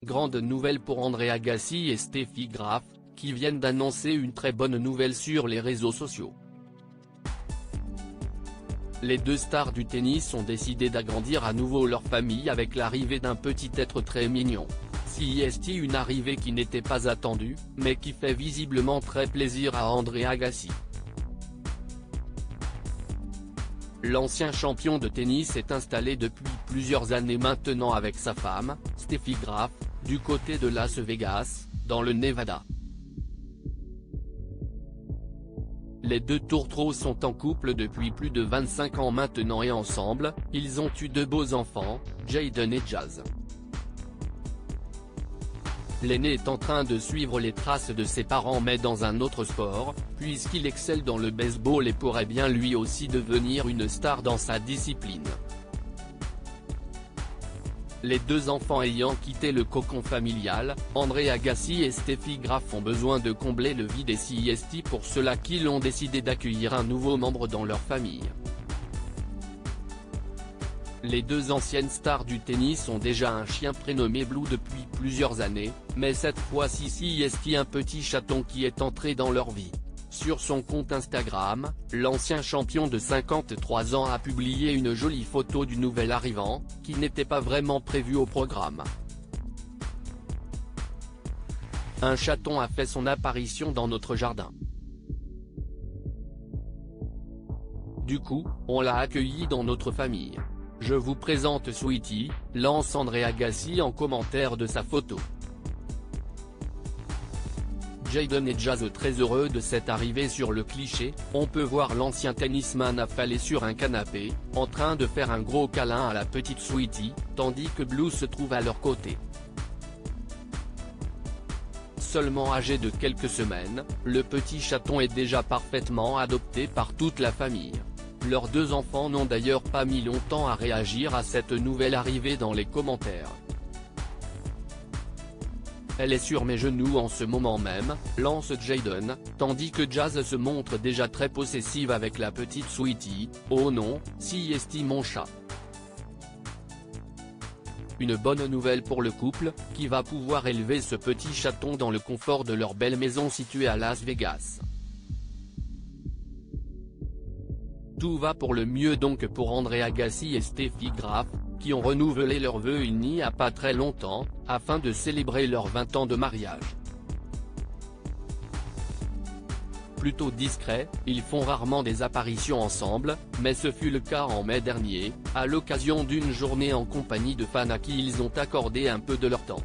Grande nouvelle pour André Agassi et Steffi Graf, qui viennent d'annoncer une très bonne nouvelle sur les réseaux sociaux. Les deux stars du tennis ont décidé d'agrandir à nouveau leur famille avec l'arrivée d'un petit être très mignon. CIST, une arrivée qui n'était pas attendue, mais qui fait visiblement très plaisir à André Agassi. L'ancien champion de tennis est installé depuis plusieurs années maintenant avec sa femme, Steffi Graf, du côté de Las Vegas, dans le Nevada. Les deux tourtereaux sont en couple depuis plus de 25 ans maintenant et ensemble, ils ont eu deux beaux enfants, Jayden et Jazz. L'aîné est en train de suivre les traces de ses parents mais dans un autre sport, puisqu'il excelle dans le baseball et pourrait bien lui aussi devenir une star dans sa discipline. Les deux enfants ayant quitté le cocon familial, André Agassi et Steffi Graf ont besoin de combler le vide et CIST pour cela qu'ils ont décidé d'accueillir un nouveau membre dans leur famille. Les deux anciennes stars du tennis ont déjà un chien prénommé Blue depuis plusieurs années, mais cette fois-ci CIST un petit chaton qui est entré dans leur vie. Sur son compte Instagram, l'ancien champion de 53 ans a publié une jolie photo du nouvel arrivant, qui n'était pas vraiment prévu au programme. Un chaton a fait son apparition dans notre jardin. Du coup, on l'a accueilli dans notre famille. Je vous présente Sweetie, lance André Agassi en commentaire de sa photo. Jayden et Jazz très heureux de cette arrivée sur le cliché, on peut voir l'ancien tennisman affalé sur un canapé, en train de faire un gros câlin à la petite Sweetie, tandis que Blue se trouve à leur côté. Seulement âgé de quelques semaines, le petit chaton est déjà parfaitement adopté par toute la famille. Leurs deux enfants n'ont d'ailleurs pas mis longtemps à réagir à cette nouvelle arrivée dans les commentaires. Elle est sur mes genoux en ce moment même, lance Jayden, tandis que Jazz se montre déjà très possessive avec la petite Sweetie, oh non, CIST mon chat. Une bonne nouvelle pour le couple, qui va pouvoir élever ce petit chaton dans le confort de leur belle maison située à Las Vegas. Tout va pour le mieux donc pour André Agassi et Steffi Graf, qui ont renouvelé leurs vœux il n'y a pas très longtemps, afin de célébrer leurs 20 ans de mariage. Plutôt discrets, ils font rarement des apparitions ensemble, mais ce fut le cas en mai dernier, à l'occasion d'une journée en compagnie de fans à qui ils ont accordé un peu de leur temps.